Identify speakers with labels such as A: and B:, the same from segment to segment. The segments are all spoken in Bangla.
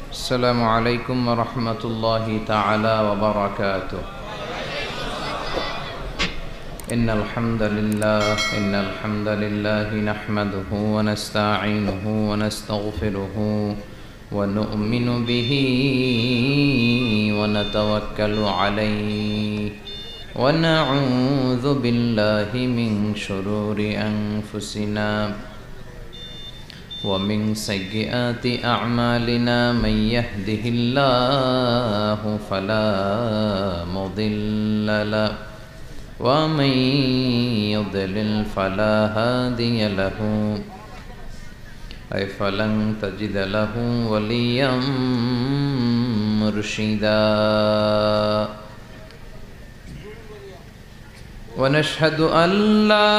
A: السلام عليكم ورحمة الله تعالى وبركاته. إن الحمد لله نحمده ونستعينه ونستغفره ونؤمن به ونتوكل عليه ونعوذ بالله من شرور أنفسنا ومن سيئات أعمالنا. من يهده الله فلا مضل له ومن يضلل فلا هادي له فلن تجد له وليا مرشدا. ونشهد أن لا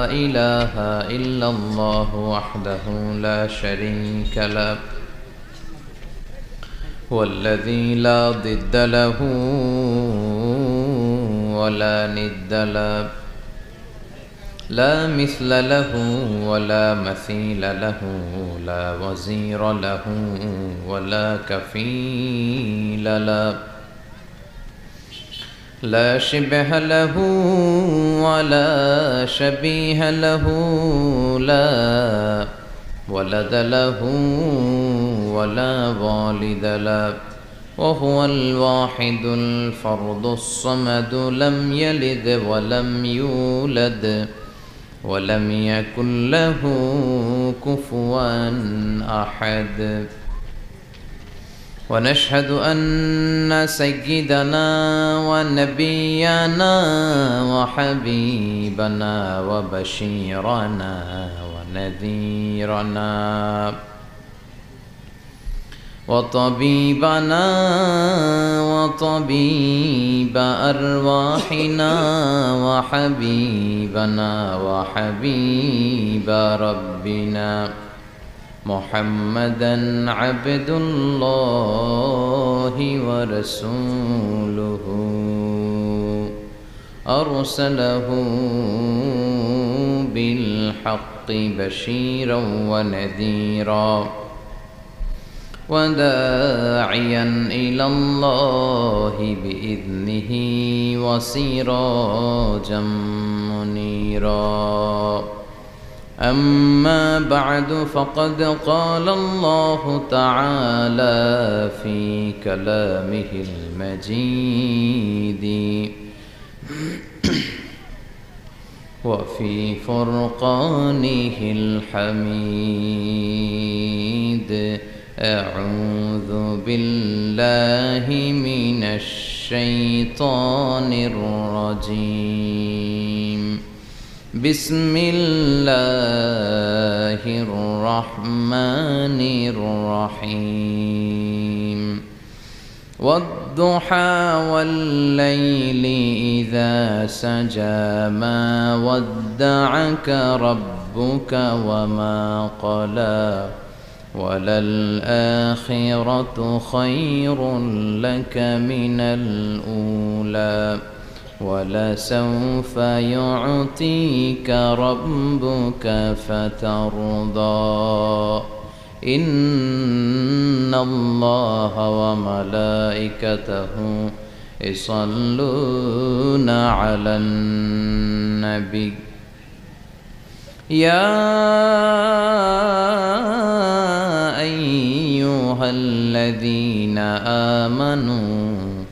A: إله إلا الله وحده لا شريك له والذي لا ضد له ولا ند له لا مثل له ولا مثيل له لا وزير له ولا كفيل له لا شبه له ولا شبيه له لا ولد له ولا والد له وهو الواحد الفرد الصمد لم يلد ولم يولد ولم يكن له كفوا أحد. ونشهد أن سيدنا ونبينا وحبيبنا وبشيرنا ونذيرنا وطبيبنا وطبيب أرواحنا وحبيبنا وحبيب ربنا محمدًا عبد الله ورسوله أرسله بالحق بشيرا ونذيرا وداعيا إلى الله بإذنه وسراجا منيرا. أما بعد فقد قال الله تعالى في كلامه المجيد وفي فرقانه الحميد. أعوذ بالله من الشيطان الرجيم. بسم الله الرحمن الرحيم. والضحى والليل إذا سجى ما ودعك ربك وما قلى وللآخرة خير لك من الأولى ولسوف يعطيك ربك فترضى. إن الله وملائكته يصلون على النبي يا أيها الذين آمنوا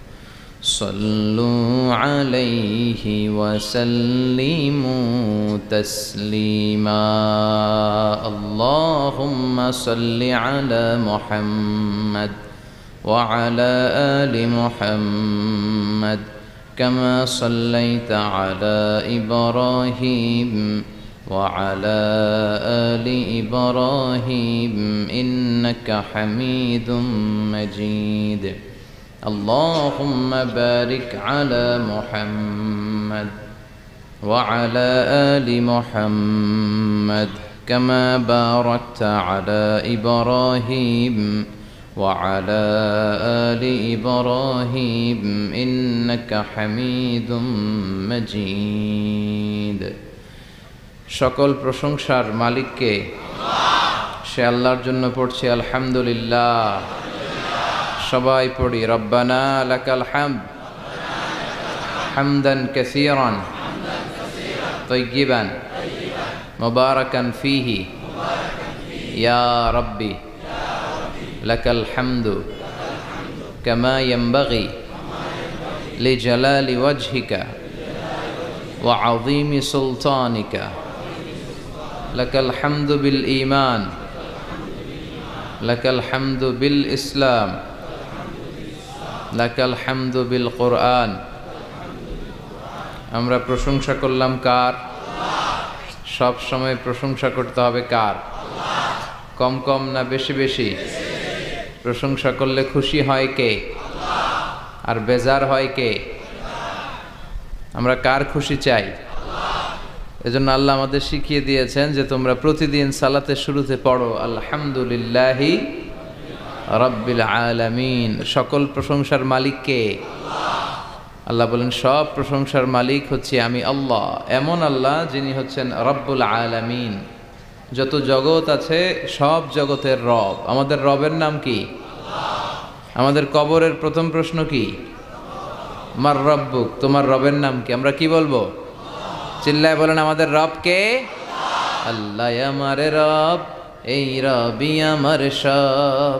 A: صلوا عليه وسلموا تسليما. اللهم صل على محمد وعلى آل محمد كما صليت على إبراهيم وعلى آل إبراهيم إنك حميد مجيد. اللهم بارك على محمد وعلى آل محمد كما باركت على إبراهيم وعلى آل إبراهيم إنك حميد مجيد. সকল প্রশংসার মালিককে, সে আল্লাহর জন্য পড়ছি আলহামদুলিল্লাহ। সবাই পড়ি রব্বানা লাকাল হামদ হামদান কাসীরান তাইয়িবান মুবারাকান ফীহি ইয়া রাব্বি লাকাল হামদু কামা ইয়ানবাগি লিজালালি ওয়াজহিকা ওয়া আযীমি সুলতানিকা লাকাল হামদু বিল ঈমান লাকাল হামদু বিল ইসলাম লাকাল হামদু বিল কোরআন। আমরা প্রশংসা করলাম কার? সব সময় প্রশংসা করতে হবে কার? কম কম না বেশি বেশি? প্রশংসা করলে খুশি হয় কে? আর বেজার হয় কে? আমরা কার খুশি চাই? এজন্য আল্লাহ আমাদের শিখিয়ে দিয়েছেন যে তোমরা প্রতিদিন সালাতের শুরুতে পড়ো আলহামদুলিল্লাহি রাব্বিল আলামিন। সকল প্রশংসার মালিক কে? আল্লাহ বলেন সব প্রশংসার মালিক হচ্ছে আমি আল্লাহ, এমন আল্লাহ যিনি হচ্ছেন রব্বুল আলামিন। যত জগৎ আছে সব জগতের রব। আমাদের রবের নাম কি? আমাদের কবরের প্রথম প্রশ্ন কি? মার রব্বুক, তোমার রবের নাম কি? আমরা কি বলবো? চিল্লায় বলেন আমাদের রব কে? আল্লাহ আমার রব, এই রবি আমার সব,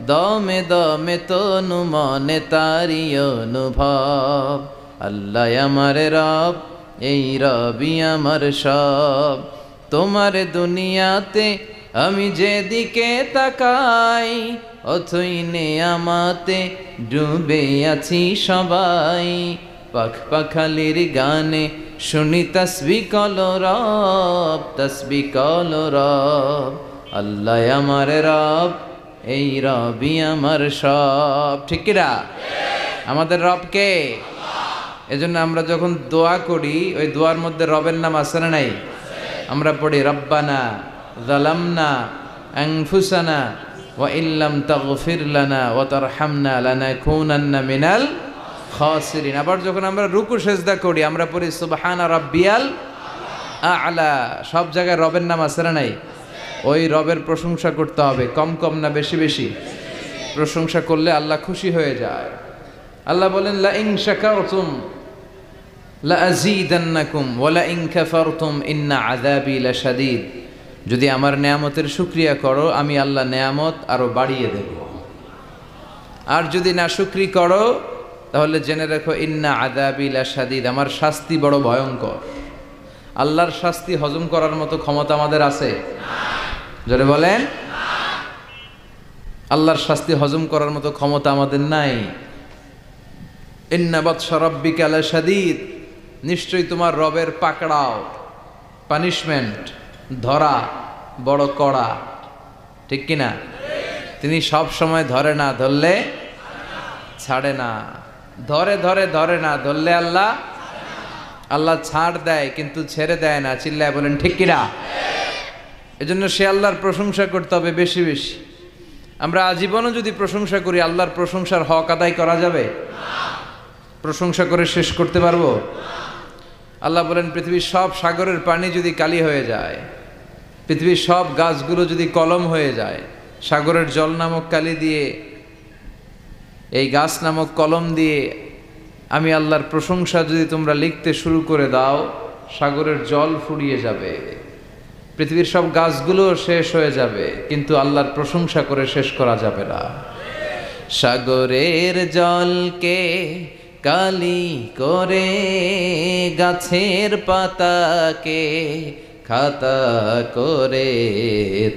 A: দমে দমে তনু মনে তারি অনুভব। আল্লাহ আমার রব, এই রবি আমার সব, তোমার দুনিয়াতে আমি যেদিকে তাকাই অথই নেয়ামতে ডুবে আছি সবাই। পাখ পাখালির গানে শুনি তসবিহ কলো রব, তসবিহ কলো রব। আল্লাহ আমার রব, এই রবি আমার সব। ঠিক কিনা? আমাদের রব কে? এজন্য আমরা যখন দোয়া করি ওই দোয়ার মধ্যে রবের নাম আছে না নাই? আমরা পড়ি রব্বানা যালামনা আনফুসানা ওয়া ইল্লাম তাগফির লানা ওয়া তারহামনা লানাকুনান্না মিনাল খাসিরিন। আবার যখন আমরা রুকু সেজদা করি আমরা পড়ি সুবহানা রাব্বিয়াল আ'লা। সব জায়গায় রবের নাম আছে না নাই? ওই রবের প্রশংসা করতে হবে, কম কম না বেশি বেশি? প্রশংসা করলে আল্লাহ খুশি হয়ে যায়। আল্লাহ বলেন লা ইন শাকারতুম লা আযীদান্নাকুম ওয়া লা ইন কাফারতুম ইন্না আযাবি লাশাদীদ। যদি আমার নেয়ামতের শুকরিয়া করো আমি আল্লাহ নেয়ামত আরো বাড়িয়ে দেব, আর যদি না শুকরি করো তাহলে জেনে রাখো ইন্না আযাবি লাশাদীদ, আমার শাস্তি বড় ভয়ঙ্কর। আল্লাহর শাস্তি হজম করার মতো ক্ষমতা আমাদের আছে? জোরে বলেন। আল্লাহর শাস্তি হজম করার মতো ক্ষমতা আমাদের নাই। ইন্না বাতশা রাব্বিকা লাশাদীদ, নিশ্চয়ই তোমার রবের পাকড়াও, পানিশমেন্ট, ধরা বড় কড়া। ঠিক কিনা? তিনি সব সময় ধরে না, ধরলে ছাড়ে না। ধরে ধরে ধরে না, ধরলে আল্লাহ আল্লাহ ছাড় দেয় কিন্তু ছেড়ে দেয় না। চিল্লায় বলেন ঠিক কিনা? এজন্য সে আল্লাহর প্রশংসা করতে হবে বেশি বেশি। আমরা আজীবনও যদি প্রশংসা করি আল্লাহর প্রশংসার হক আদায় করা যাবে? প্রশংসা করে শেষ করতে পারবো? আল্লাহ বলেন পৃথিবীর সব সাগরের পানি যদি কালি হয়ে যায়, পৃথিবীর সব গাছগুলো যদি কলম হয়ে যায়, সাগরের জল নামক কালি দিয়ে, এই গাছ নামক কলম দিয়ে আমি আল্লাহর প্রশংসা যদি তোমরা লিখতে শুরু করে দাও, সাগরের জল ফুরিয়ে যাবে, পৃথিবীর সব গাছগুলো শেষ হয়ে যাবে, কিন্তু আল্লাহর প্রশংসা করে শেষ করা যাবে না। সাগরের জলকে কালি করে গাছের পাতাকে খাতা করে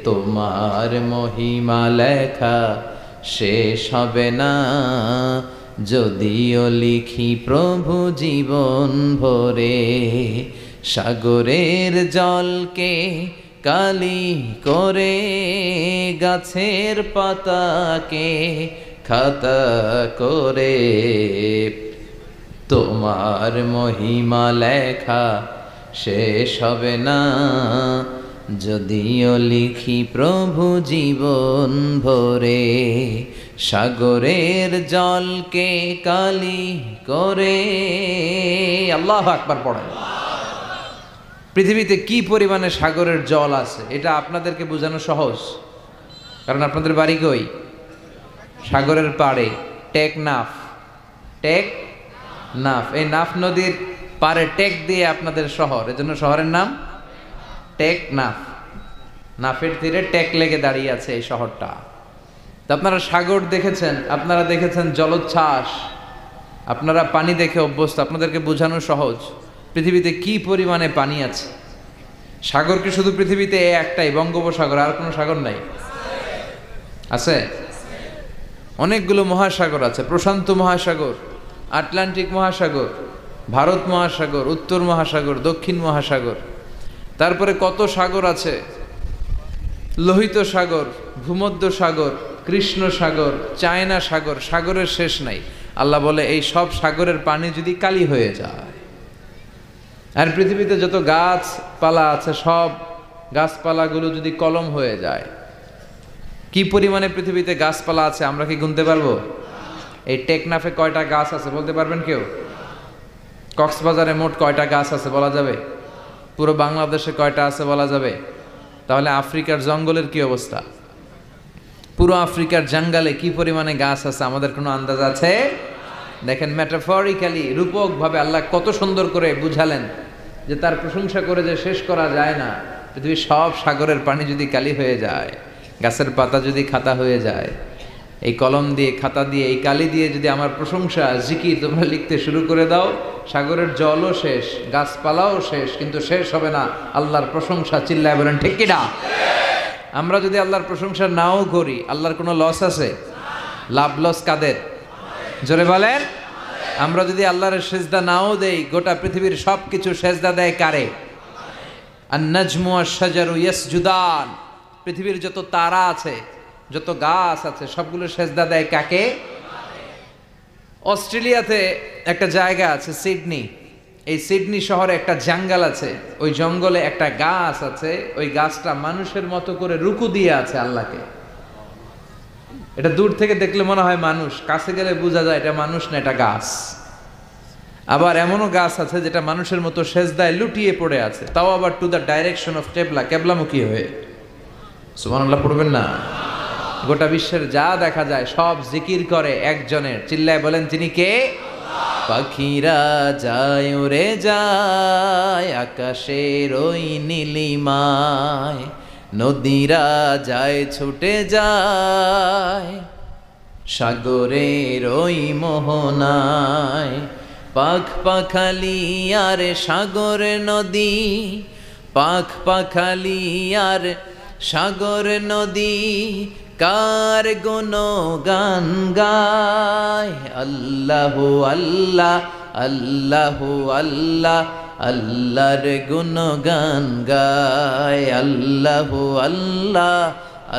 A: তোমার মহিমা লেখা শেষ হবে না, যদিও লিখি প্রভু জীবন ভরে। সাগরের জলকে কালি করে গাছের পাতাকে খাতা করে তোমার মহিমা লেখা শেষ হবে না, যদিও লিখি প্রভু জীবন ভরে। সাগরের জলকে কালি করে। আল্লাহু আকবার পড়েন। পৃথিবীতে কি পরিমাণে সাগরের জল আছে এটা আপনাদেরকে বোঝানো সহজ, কারণ আপনাদের বাড়ি কই? সাগরের পাড়ে। টেকনাফ। টেকনাফ, এই নাফ নদীর পাড়ে টেক দিয়ে আপনাদের শহর, এজন্য শহরের নাম টেকনাফ। নাফের তীরে টেক লেগে দাঁড়িয়ে আছে এই শহরটা। তো আপনারা সাগর দেখেছেন, আপনারা দেখেছেন জলোচ্ছ্বাস, আপনারা পানি দেখে অভ্যস্ত। আপনাদেরকে বোঝানো সহজ, পৃথিবীতে কি পরিমাণে পানি আছে। সাগর কি শুধু পৃথিবীতে একটাই, বঙ্গোপসাগর, আর কোনো সাগর নাই? আছে অনেকগুলো মহাসাগর আছে। প্রশান্ত মহাসাগর, আটলান্টিক মহাসাগর, ভারত মহাসাগর, উত্তর মহাসাগর, দক্ষিণ মহাসাগর। তারপরে কত সাগর আছে, লোহিত সাগর, ভূমধ্য সাগর, কৃষ্ণ সাগর, চায়না সাগর, সাগরের শেষ নাই। আল্লাহ বলে এই সব সাগরের পানি যদি কালি হয়ে যায়, আর পৃথিবীতে যত গাছপালা আছে সব গাছপালাগুলো যদি কলম হয়ে যায়, কি পরিমাণে পৃথিবীতে গাছপালা আছে আমরা কি গুনতে পারবো? এই টেকনাফে কয়টা গাছ আছে বলতে পারবেন কেউ? কক্সবাজারে মোট কয়টা গাছ আছে বলা যাবে? পুরো বাংলাদেশে কয়টা আছে বলা যাবে? তাহলে আফ্রিকার জঙ্গলের কি অবস্থা? পুরো আফ্রিকার জঙ্গলে কি পরিমাণে গাছ আছে আমাদের কোনো আন্দাজ আছে? দেখেন, মেটাফরিক্যালি, রূপকভাবে আল্লাহ কত সুন্দর করে বুঝালেন যে তার প্রশংসা করে যে শেষ করা যায় না। পৃথিবীর সব সাগরের পানি যদি কালি হয়ে যায়, গাছের পাতা যদি খাতা হয়ে যায়, এই কলম দিয়ে, খাতা দিয়ে, এই কালি দিয়ে যদি আমার প্রশংসা, জিকির তোমরা লিখতে শুরু করে দাও, সাগরের জলও শেষ, গাছপালাও শেষ, কিন্তু শেষ হবে না আল্লাহর প্রশংসা। চিল্লায় বলেন ঠিক কি না? আমরা যদি আল্লাহর প্রশংসা নাও করি, আল্লাহর কোনো লস আছে? লাভ লস কাদের? জোরে বলেন। আমরা যদি আল্লাহর সেজদা নাও দেই, গোটা পৃথিবীর সব কিছু সেজদা দেয় কারে? আন-নাজমু আশ-শাজারু ইয়াসজুদান। পৃথিবীর যত তারা আছে, যত গাছ আছে, সবগুলো সেজদা দেয় কাকে? অস্ট্রেলিয়াতে একটা জায়গা আছে সিডনি, এই সিডনি শহরে একটা জঙ্গল আছে, ওই জঙ্গলে একটা গাছ আছে, ওই গাছটা মানুষের মতো করে রুকু দিয়ে আছে আল্লাহকে। এটা দূর থেকে দেখলে মনে হয় মানুষ, কাছে গেলে বোঝা যায় এটা মানুষ না, এটা গাছ। আবার এমনও গাছ আছে যেটা মানুষের মতো সেজদায় লুটিয়ে পড়ে আছে, তাও আবার টু দ্য ডাইরেকশন অফ কেবলা, কেবলামুখী হয়ে। সুবহানাল্লাহ পড়বেন না? গোটা বিশ্বের যা দেখা যায় সব জিকির করে একজনের। চিল্লায় বলেন তিনি কে? পাখিরা যায় উড়ে যায় আকাশের ওই নীলিমায়, নদীরা যায় ছুটে যায় সাগরের ওই মোহনায়। পাখ পাখালি আর সাগর নদী, পাখ পাখালি আর সাগর নদী, কার গুণগান গায়। আল্লাহু আল্লাহ, আল্লাহু আল্লাহ, আল্লাহর গুণগান গায়। আল্লাহু আল্লাহ,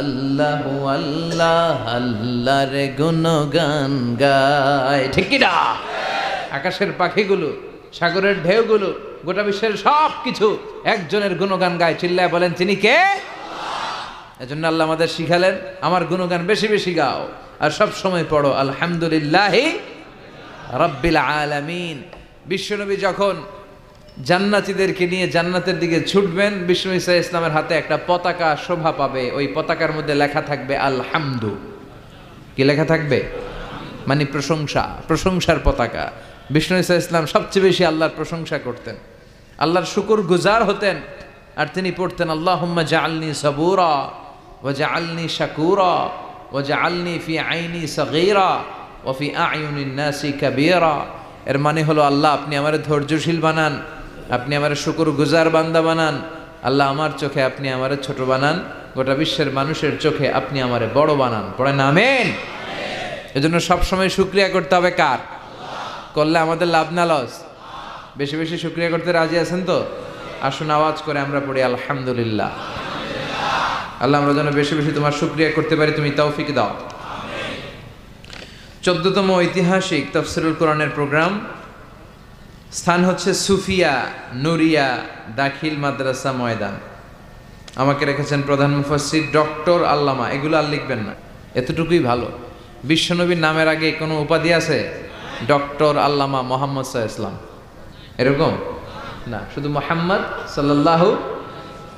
A: আল্লাহু আল্লাহ, আল্লাহর গুণগান গায়। ঠিক কি না? আকাশের পাখিগুলো, সাগরের ঢেউগুলো, গোটা বিশ্বের সব কিছু একজনের গুণগান গায়। চিল্লায় বলেন তিনি কে? এজন্য আল্লাহ আমাদের শিখালেন আমার গুণগান বেশি বেশি গাও, আর সব সময় পড়ো আলহামদুলিল্লাহি রাব্বিল আলামিন। বিশ্বনবী যখন জান্নাতীদেরকে নিয়ে জান্নাতের দিকে ছুটবেন, বিষ্ণু ঈসা ইসলামের হাতে একটা পতাকা শোভা পাবে। ওই পতাকার মধ্যে লেখা থাকবে আলহামদু। কি লেখা থাকবে? মানে প্রশংসা, প্রশংসার পতাকা। বিষ্ণু ঈসা ইসলাম সবচেয়ে বেশি আল্লাহর প্রশংসা করতেন, আল্লাহর শুকর গুজার হতেন। আর তিনি পড়তেন আল্লাহুম্মা জাআলনি সাবুরা ওয়া জাআলনি শাকুরা ওয়া জাআলনি ফি আইনি সাগীরা ওয়া ফি আ'য়ুনিন নাসি কাবীরা। এর মানে হলো আল্লাহ আপনি আমারে ধৈর্যশীল বানান, আপনি আমারে শুকর গুজার বান্দা বানান। আল্লাহ আমার চোখে আপনি আমারে ছোট বানান, গোটা বিশ্বের মানুষের চোখে আপনি আমারে বড় বানান। পড়েন আমিন। এজন্য সবসময় শুকরিয়া করতে হবে কার? করলে আমাদের লাভ না লস? বেশি বেশি শুকরিয়া করতে রাজি আছেন তো? আসুন আওয়াজ করে আমরা পড়ি আলহামদুলিল্লাহ। আল্লাহ আমরা যেন বেশি বেশি তোমার শুকরিয়া করতে পারি, তুমি তৌফিক দাও। 14তম ঐতিহাসিক তাফসীরুল কোরআনের প্রোগ্রাম। স্থান হচ্ছে সুফিয়া নুরিয়া দাখিল মাদ্রাসা ময়দান। আমাকে রেখেছেন প্রধান মুফাসসির ডক্টর আল্লামা। এগুলো আর লিখবেন না, এতটুকুই ভালো। বিশ্বনবীর নামের আগে কোনো উপাধি আছে? ডক্টর আল্লামা মোহাম্মদ সাল্লাল্লাহু আলাইহি ওয়াসাল্লাম, এরকম না, শুধু মুহাম্মদ সাল্লাল্লাহু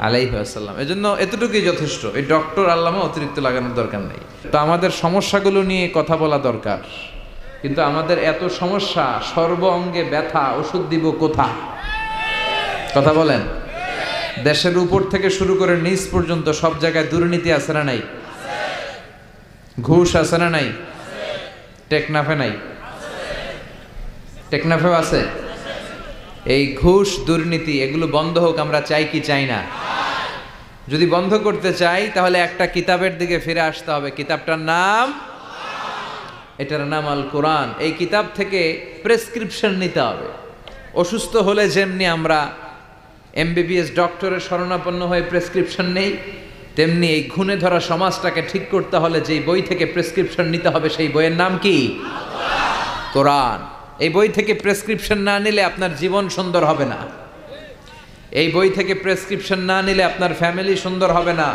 A: আলাইহি ওয়াসাল্লাম। এজন্য এতটুকুই যথেষ্ট। এই ডক্টর আল্লামা অতিরিক্ত লাগানোর দরকার নেই। তো আমাদের সমস্যাগুলো নিয়ে কথা বলা দরকার, কিন্তু আমাদের এত সমস্যা, সর্ব অঙ্গে ব্যথা, ওষুধ দিব কোথায়? কথা বলেন। দেশের উপর থেকে শুরু করে নিচ পর্যন্ত সব জায়গায় দুর্নীতি আছে না নাই? ঘুষ আছে না নাই? টেকনাফে নাই? টেকনাফেও আছে। এই ঘুষ দুর্নীতি এগুলো বন্ধ হোক আমরা চাই কি চাই না? যদি বন্ধ করতে চাই তাহলে একটা কিতাবের দিকে ফিরে আসতে হবে। কিতাবটার নাম, এটার নাম আল কোরআন। এই কিতাব থেকে প্রেসক্রিপশন নিতে হবে। অসুস্থ হলে যেমনি আমরা এমবিবিএস ডক্টরের শরণাপন্ন হয়ে প্রেসক্রিপশন নেই, তেমনি এই ঘুণে ধরা সমাজটাকে ঠিক করতে হলে যেই বই থেকে প্রেসক্রিপশন নিতে হবে সেই বইয়ের নাম কি? কোরআন। এই বই থেকে প্রেসক্রিপশন না নিলে আপনার জীবন সুন্দর হবে না। এই বই থেকে প্রেসক্রিপশন না নিলে আপনার ফ্যামিলি সুন্দর হবে না।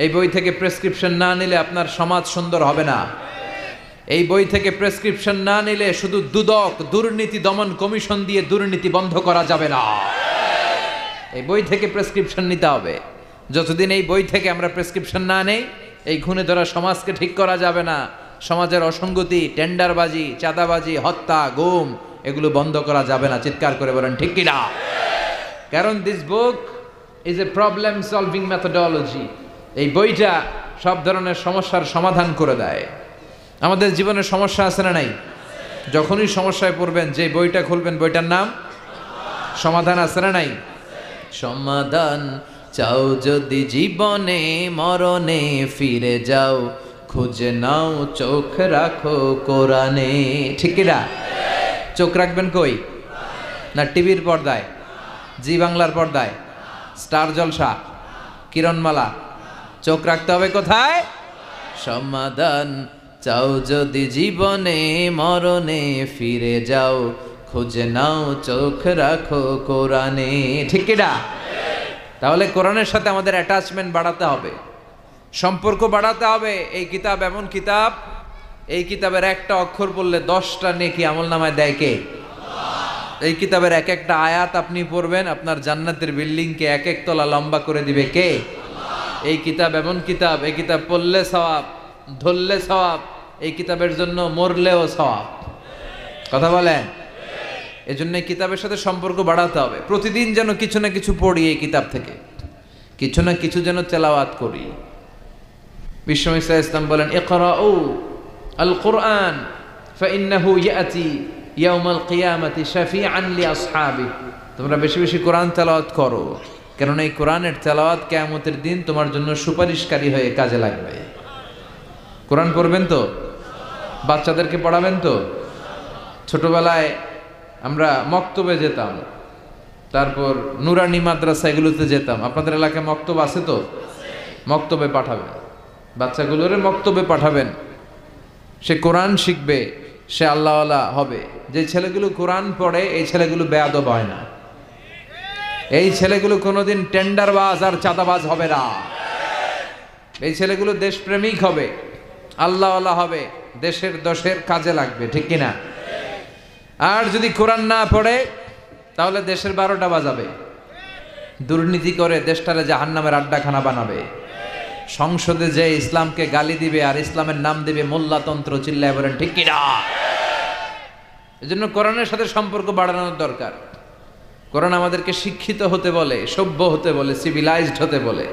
A: এই বই থেকে প্রেসক্রিপশন না নিলে আপনার সমাজ সুন্দর হবে না। এই বই থেকে প্রেসক্রিপশন না নিলে শুধু দুদক, দুর্নীতি দমন কমিশন দিয়ে দুর্নীতি বন্ধ করা যাবে না। এই বই থেকে প্রেসক্রিপশন নিতে হবে। যতদিন এই বই থেকে আমরা প্রেসক্রিপশন না নেই, এই ঘুণে ধরা সমাজকে ঠিক করা যাবে না। সমাজের অসঙ্গতি, টেন্ডারবাজি, চাঁদাবাজি, হত্যা, গুম এগুলো বন্ধ করা যাবে না। চিৎকার করে বলেন ঠিক কিনা? কারণ this book is a problem solving methodology. এই বইটা সব ধরনের সমস্যার সমাধান করে দেয়। আমাদের জীবনে সমস্যা আছে না নাই? যখনই সমস্যায় পড়বেন যে বইটা খুলবেন বইটার নাম সমাধান আছে না নাই? সমাধান চাও যদি জীবনে, মরণে ফিরে যাও, খুঁজে নাও চোখ রাখো কোরআনে। ঠিক কিনা? চোখ রাখবেন কই? না টিভির পর্দায়, জি বাংলার পর্দায়, স্টার জলসা, কিরণমালা? চোখ রাখতে হবে কোথায়? সমাধান চাও যদি জীবনে, মরণে ফিরে যাও, খুঁজে নাও চোখ রাখো কোরআনে। ঠিক কিনা? তাহলে কোরআনের সাথে আমাদের অ্যাটাচমেন্ট বাড়াতে হবে, সম্পর্ক বাড়াতে হবে। এই কিতাব এমন কিতাব, এই কিতাবের একটা অক্ষর বললে 10টা নেকি আমলনামায় দেয় কে? এই কিতাবের এক একটা আয়াত আপনি পড়বেন, আপনার জান্নাতের বিল্ডিংকে এক এক তলা লম্বা করে দিবে কে? এই কিতাব এমন কিতাব, এই কিতাব পড়লে সওয়াব, ধরলে সওয়াব, এই কিতাবের জন্য মরলেও সওয়াব। কথা বলেন। এই জন্য এই কিতাবের সাথে সম্পর্ক বাড়াতে হবে। প্রতিদিন যেন কিছু না কিছু পড়ি এই কিতাব থেকে, কিছু না কিছু যেন তেলাওয়াত করি। বিশ্বনবী সাল্লাল্লাহু আলাইহি ওয়াসাল্লাম বলেন, ইকরাউ আল কুরআন ফাইন্নাহু ইয়াতি ইয়াউমাল কিয়ামাতি শাফিআন লিআসহাবি। তোমরা বেশি বেশি কোরআন তেলাওয়াত করো, কারণ এই কোরআনের তেলাওয়াত কিয়ামতের দিন তোমার জন্য সুপারিশকারী হয়ে কাজে লাগবে। কোরআন পড়বেন তো? বাচ্চাদেরকে পড়াবেন তো? ছোটবেলায় আমরা মক্তবে যেতাম, তারপর নুরানি মাদ্রাসা এগুলোতে যেতাম। আপনাদের এলাকায় মক্তব আছে তো? মক্তবে পাঠাবেন, বাচ্চাগুলোরে মক্তবে পাঠাবেন। সে কোরআন শিখবে, সে আল্লাহওয়ালা হবে। যে ছেলেগুলো কোরআন পড়ে এই ছেলেগুলো বেয়াদব হয় না। এই ছেলেগুলো কোনোদিন টেন্ডারবাজ আর চাঁদাবাজ হবে না। এই ছেলেগুলো দেশপ্রেমিক হবে, আল্লাহওয়ালা হবে, দেশের দশের কাজে লাগবে। ঠিক কিনা? আর যদি কোরআন না পড়ে তাহলে দেশের 12টা বাজাবে, দুর্নীতি করে দেশটারে জাহান্নামের আড্ডাখানা বানাবে। সংসদে যে ইসলামকে গালি দিবে আর ইসলামের নাম দিবে মোল্লাতন্ত্র, চিল্লায় বলেন ঠিক কিনা? এজন্য কোরআনের সাথে সম্পর্ক বাড়ানোর দরকার। কোরআন আমাদেরকে শিক্ষিত হতে বলে, সভ্য হতে বলে, সিভিলাইজড হতে বলে।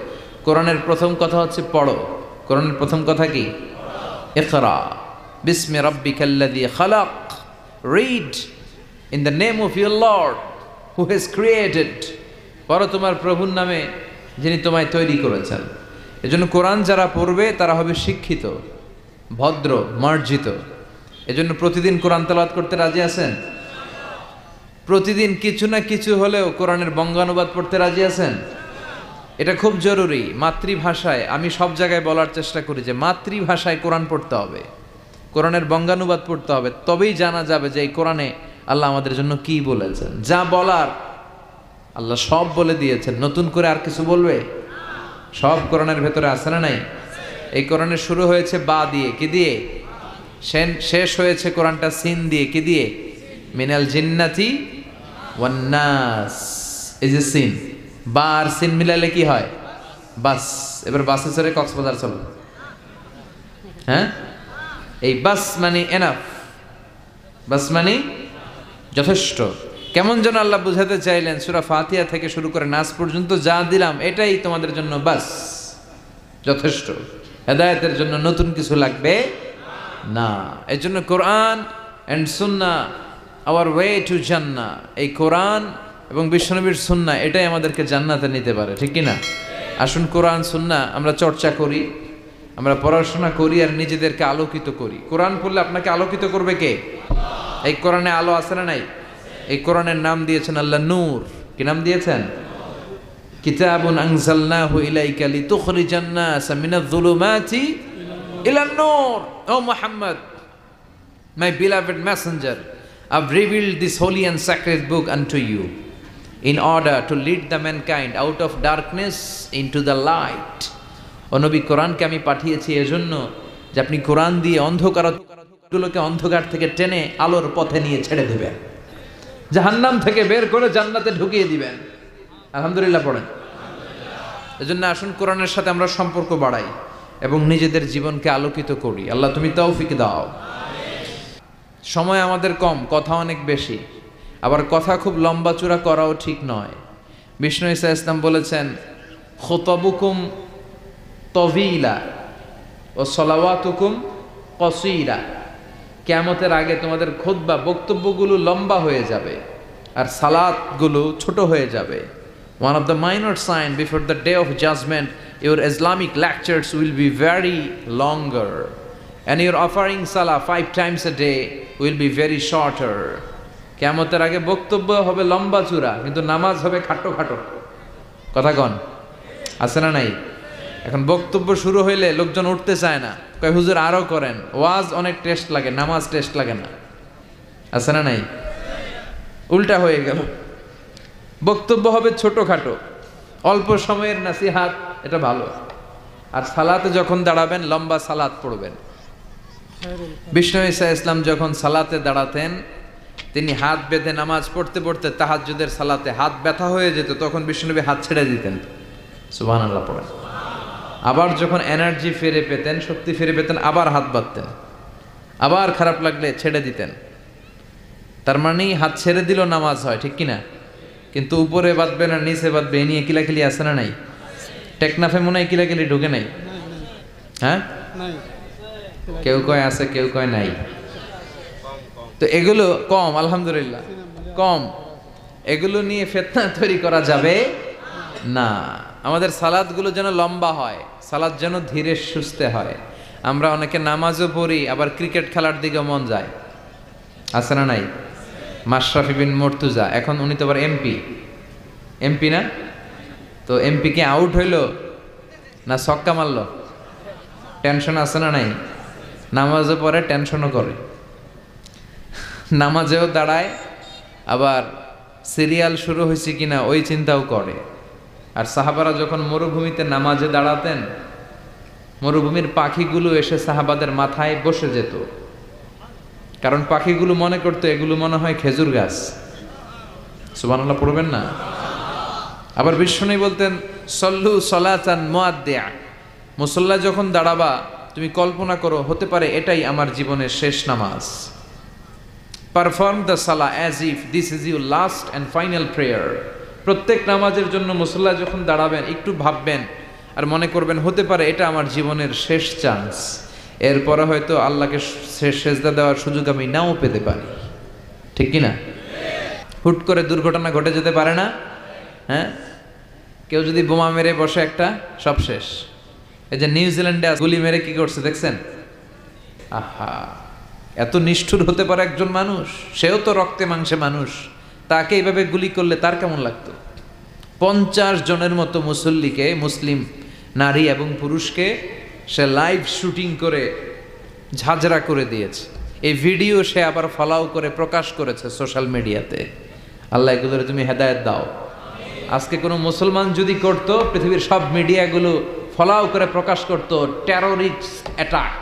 A: কোরআনের প্রথম কথা হচ্ছে পড়ো। কোরআনের প্রথম কথা কি? ইকরা বিসমি রাব্বিকাল্লাযী খালাক। Read in the name of your Lord who has created. পড়ো তোমার প্রভুর নামে যিনি তোমায় তৈরি করেছেন। এজন্য কোরআন যারা পড়বে তারা হবে শিক্ষিত, ভদ্র, মার্জিত। এজন্য প্রতিদিন কোরআন তেলাওয়াত করতে রাজি আছেন? প্রতিদিন কিছু না কিছু হলেও কোরআনের বঙ্গানুবাদ পড়তে রাজি আছেন? এটা খুব জরুরি। মাতৃভাষায়, আমি সব জায়গায় বলার চেষ্টা করি যে মাতৃভাষায় কোরআন পড়তে হবে, কোরআনের বঙ্গানুবাদ পড়তে হবে। তবেই জানা যাবে যে এই কোরআনে আল্লাহ আমাদের জন্য কি বলেছেন। যা বলার আল্লাহ সব বলে দিয়েছেন, নতুন করে আর কিছু বলবে? সব কোরআনের ভেতরে আছে না নাই? এই কোরআনের শুরু হয়েছে বা দিয়ে, কি দিয়ে? শেষ হয়েছে কোরআনটা সিন দিয়ে, কি দিয়ে? মিনাল জিন্নাতি ওয়ান নাস। এই যে সিন, বা আর সিন মিলালে কি হয়? বাস। এবার বাসে চড়ে কক্সবাজার চলো। হ্যাঁ, এই বাস মানে এনাফ, বাস মানে যথেষ্ট। কেমন যেন আল্লাহ বুঝাতে চাইলেন, সূরা ফাতিহা থেকে শুরু করে নাস পর্যন্ত যা দিলাম এটাই তোমাদের জন্য বাস, যথেষ্ট। হেদায়েতের জন্য নতুন কিছু লাগবে না। এর জন্য কোরআন and Sunnah hour way to জান্নাহ। এই কোরআন এবং বিশ্বনবীর সুন্নাহ এটাই আমাদেরকে জান্নাতে নিতে পারে, ঠিক কি না? আসুন কোরআন সুন্নাহ আমরা চর্চা করি, আমরা পড়াশোনা করি আর নিজেদেরকে আলোকিত করি। কোরআন পড়লে আপনাকে আলোকিত করবে কে? এই কোরআনে আলো আছে না নাই? এই কোরআনের নাম দিয়েছেন আল্লাহ নূর। কি নাম দিয়েছেন? কিতাবুন আনজালনাহু ইলাইকা লিতুখরিজান নাসা মিনাজ-যুলুমাতি ইলান-নূর। ও Muhammad, my beloved messenger, I've revealed this holy and sacred book unto you in order to lead the mankind out of darkness into the light. ও নবী, কোরআনকে আমি পাঠিয়েছি এজন্য যে আপনি কোরআন দিয়ে অন্ধকারগুলোকে অন্ধকার থেকে টেনে আলোর পথে নিয়ে ছেড়ে দেবেন, জাহান্নাম থেকে বের করে জান্নাতে ঢুকিয়ে দিবেন। আলহামদুলিল্লাহ পড়েন। এজন্য আসুন কোরআনের সাথে আমরা সম্পর্ক বাড়াই এবং নিজেদের জীবনকে আলোকিত করি। আল্লাহ তুমি তৌফিক দাও। সময় আমাদের কম, কথা অনেক বেশি, আবার কথা খুব লম্বা চূড়া করাও ঠিক নয়। বিষ্ণু ঈসা ইসলাম বলেছেন, খুতবুকুম তভিলা ও সলাওয়াতুকুম কসীরা। কিয়ামতের আগে তোমাদের খুতবা বক্তব্যগুলো লম্বা হয়ে যাবে আর সালাতগুলো ছোট হয়ে যাবে। One of the minor sign before the day of judgment, your Islamic lectures will be very longer, and your offering salah 5 times a day will be very shorter. কিয়ামতের আগে বক্তব্য হবে লম্বা চূড়া, কিন্তু নামাজ হবে খাটো খাটো। কথা কন, আছে না নাই? এখন বক্তব্য শুরু হইলে লোকজন উঠতে চায় না, কয় হুজুর আরো করেন। ওয়াজ অনেক টেস্ট লাগে, নামাজ টেস্ট লাগে না। আছে না নাই? উল্টা হয়ে গেল। বক্তব্য হবে ছোটখাটো, অল্প সময়ের নাসিহাত, এটা ভালো। আর সালাতে যখন দাঁড়াবেন লম্বা সালাত পড়বেন। বিষ্ণু ঈসা ইসলাম যখন সালাতে দাঁড়াতেন, তিনি হাত বেঁধে নামাজ পড়তে পড়তে তাহাজ্জুদের সালাতে হাত ব্যথা হয়ে যেত, তখন বিষ্ণুনবী হাত ছেড়ে দিতেন। সুবহানাল্লাহ পড়েন। আবার যখন এনার্জি ফিরে পেতেন, শক্তি ফিরে পেতেন, আবার হাত বাঁধতেন, আবার খারাপ লাগলে ছেড়ে দিতেন। তার মানে হাত ছেড়ে দিল নামাজ হয়, ঠিক কিনা? কিন্তু উপরে বাঁধবে না নিচে বাঁধবে, এ নিয়ে কিলাকিলি আছে না নাই? টেকনাফে মনে হয় কিলাকিলি ঢুকে নাই? হ্যাঁ, কেউ কয় আছে, কেউ কয় নাই। তো এগুলো কম, আলহামদুলিল্লাহ কম। এগুলো নিয়ে ফিতনা তৈরি করা যাবে না। আমাদের সালাদগুলো যেন লম্বা হয়, সালাদ যেন ধীরে সুস্থে হয়। আমরা অনেকে নামাজও পড়ি, আবার ক্রিকেট খেলার দিকে মন যায়। আছে না নাই? মাশরাফি বিন মুর্তজা, এখন উনি তো আবার এমপি না? তো এমপি কে আউট হইল না ছক্কা মারল? টেনশন আছে না নাই? নামাজও পড়ে, টেনশনও করে, নামাজেও দাঁড়ায়, আবার সিরিয়াল শুরু হয়েছে কিনা ওই চিন্তাও করে। আর সাহাবারা যখন মরুভূমিতে নামাজে দাঁড়াতেন, মরুভূমির পাখিগুলো এসে সাহাবাদের মাথায় বসে যেত, কারণ পাখিগুলো মনে করতো এগুলো মনে হয় খেজুর গাছ। সুবহানাল্লাহ পড়বেন না? আবার বিষ্ণু বলতেন, সল্লু সলাতান মুআদ্দিয়া, মুসল্লা যখন দাঁড়াবা তুমি কল্পনা করো হতে পারে এটাই আমার জীবনের শেষ নামাজ। পারফর্ম দ্য সালা as if this is your last and final prayer. প্রত্যেক নামাজের জন্য মুসল্লা যখন দাঁড়াবেন একটু ভাববেন আর মনে করবেন হতে পারে এটা আমার জীবনের শেষ চান্স, এরপরে হয়তো আল্লাহকে সেজদা দেওয়ার সুযোগ আমি নাও পেতে পারি, ঠিক কিনা? হুট করে দুর্ঘটনা ঘটে যেতে পারে না? হ্যাঁ, কেউ যদি বোমা মেরে বসে একটা, সব শেষ। এই যে নিউজিল্যান্ডে গুলি মেরে কি করছে দেখছেন? আহা, এত নিষ্ঠুর হতে পারে একজন মানুষ, সেও তো রক্তে মাংসে মানুষ, তাকে এইভাবে গুলি করলে তার কেমন লাগতো? 50 জনের মতো মুসল্লিকে, মুসলিম নারী এবং পুরুষকে সে লাইভ শুটিং করে ঝাঁঝরা করে দিয়েছে। এই ভিডিও সে আবার ফলাও করে প্রকাশ করেছে সোশ্যাল মিডিয়াতে। আল্লাহ এগুলোর তুমি হেদায়েত দাও। আজকে কোনো মুসলমান যদি করতো, পৃথিবীর সব মিডিয়াগুলো ফলাও করে প্রকাশ করতো টেররিস্ট অ্যাটাক।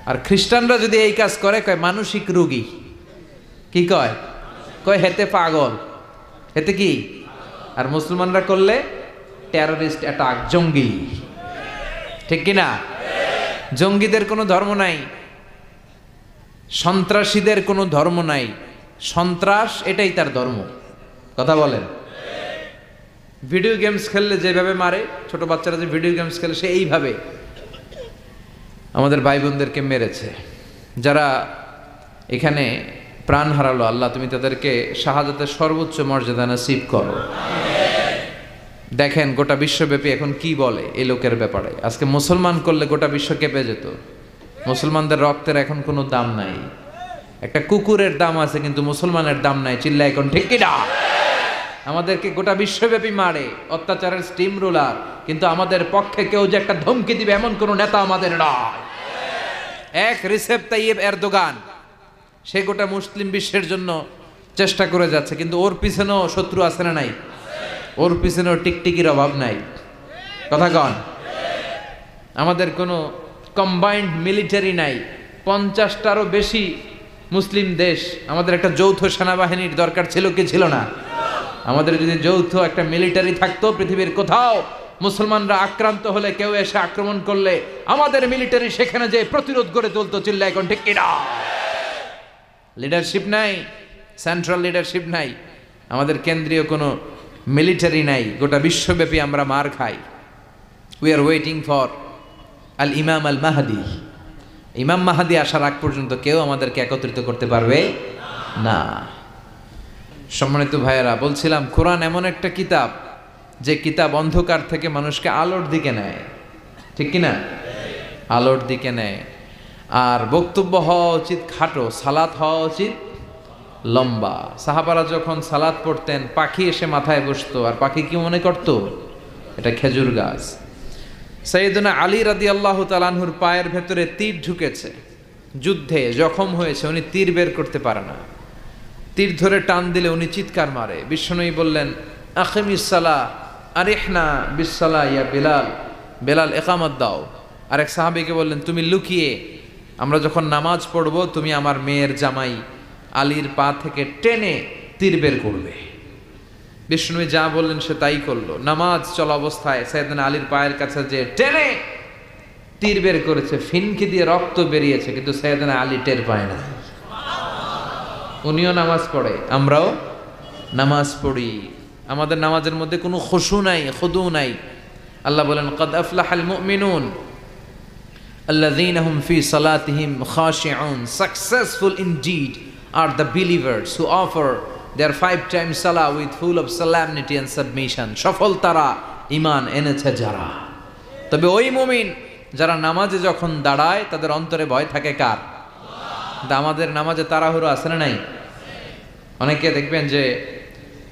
A: আর খ্রিস্টানরা যদি এই কাজ করে, কয় মানসিক রোগী। কি কয়? কয় হেতে পাগল। এতে কি? আর মুসলমানরা করলে টেররিস্ট অ্যাটাক, জঙ্গি। ঠিক কিনা? জঙ্গিদের কোনো ধর্ম নাই, সন্ত্রাসীদের কোনো ধর্ম নাই, সন্ত্রাস এটাই তার ধর্ম। কথা বলেন। ভিডিও গেমস খেললে যেভাবে মারে, ছোট বাচ্চারা যে ভিডিও গেমস খেলে সে এইভাবে আমাদের ভাই বোনদেরকে মেরেছে। যারা এখানে প্রাণ হারালো, আল্লাহ তুমি তাদেরকে শাহাদাতের সর্বোচ্চ মর্যাদা নসিব করো। দেখেন গোটা বিশ্বব্যাপী এখন কি বলে এই লোকের ব্যাপারে। আজকে মুসলমান করলে গোটা বিশ্ব কেঁপে যেত। মুসলমানদের রক্তের এখন কোনো দাম নাই। একটা কুকুরের দাম আছে কিন্তু মুসলমানের দাম নাই। চিল্লা এখন ঠিক কিনা? আমাদেরকে গোটা বিশ্বব্যাপী মারে, অত্যাচারের স্টিম রোলার, কিন্তু আমাদের পক্ষে কেউ যে একটা ধমকি দিবে এমন কোন নেতা আমাদের নয়। এক রিসেপ তাইয়েব এরদোগান, সে গোটা মুসলিম বিশ্বের জন্য চেষ্টা করে যাচ্ছে, কিন্তু ওর পিছনেও শত্রু আছে না নাই? ওর পিছনেও টিকটিকির অভাব নাই। কথা কন। আমাদের কোনো কম্বাইন্ড মিলিটারি নাই। 50টারও বেশি মুসলিম দেশ, আমাদের একটা যৌথ সেনাবাহিনীর দরকার ছিল কি ছিল না? আমাদের যদি যৌথ একটা মিলিটারি থাকতো, পৃথিবীর কোথাও মুসলমানরা আক্রান্ত হলে, কেউ এসে আক্রমণ করলে আমাদের মিলিটারি সেখানে যে প্রতিরোধ করে তুলতো। চিল্লা এখন ঠিক কিনা? লিডারশিপ নাই, সেন্ট্রাল লিডারশিপ নাই, আমাদের কেন্দ্রীয় কোনো মিলিটারি নাই। গোটা বিশ্বব্যাপী আমরা মার খাই। উই আর ওয়েটিং ফর আল ইমাম আল মাহাদি। ইমাম মাহাদি আসার আগ পর্যন্ত কেউ আমাদেরকে একত্রিত করতে পারবে না। সম্মানিত ভাইয়েরা, বলছিলাম কোরআন এমন একটা কিতাব যে কিতাব অন্ধকার থেকে মানুষকে আলোর দিকে নেয়। ঠিক কিনা? আলোর দিকে নেয়। আর বক্তব্য হওয়া উচিত খাটো, সালাত হওয়া উচিত লম্বা। সাহাবারা যখন সালাত পড়তেন, পাখি এসে মাথায় বসতো, আর পাখি কি মনে করত? এটা খেজুর গাছ। সাইয়েদনা আলী রাদিয়াল্লাহু তাআলা আনহুর পায়ের ভেতরে তীর ঢুকেছে, যুদ্ধে জখম হয়েছে, উনি তীর বের করতে পারে না। তীর ধরে টান দিলে উনি চিৎকার মারে। বিশ্বনবী বললেন, আকিমিস সালাহ আরিহনা বিসসালাহ ইয়া বেলাল, বেলাল ইকামত দাও। আরেক সাহাবীকে বললেন, তুমি লুকিয়ে আমরা যখন নামাজ পড়ব, তুমি আমার মেয়ের জামাই আলীর পা থেকে টেনে তীর বের করবে। বিষ্ণু যা বললেন সে তাই করলো। নামাজ চলা অবস্থায় সাইয়েদনা আলীর পায়ের কাছে যে টেনে তীর বের করেছে, ফিনকি দিয়ে রক্ত বেরিয়েছে, কিন্তু সাইয়েদনা আলী টের পায় না। উনিও নামাজ পড়ে, আমরাও নামাজ পড়ি। আমাদের নামাজের মধ্যে কোনো খুশু নাই, খুদু নাই। আল্লাহ বলেন, ক্বাদ আফলাহাল মুমিনুন আল্লাযীনা হুম ফি সালাতিহিম খাশিউন। Successful indeed are the believers who offer their 5 times salah with full of solemnity and submission. সফল তারা, ঈমান এনেছে যারা। তবে ওই মুমিন যারা নামাজে যখন দাঁড়ায় তাদের অন্তরে ভয় থাকে কার? কিন্তু আমাদের নামাজে তাড়াহুড়ো আছে না নাই? অনেকে দেখবেন যে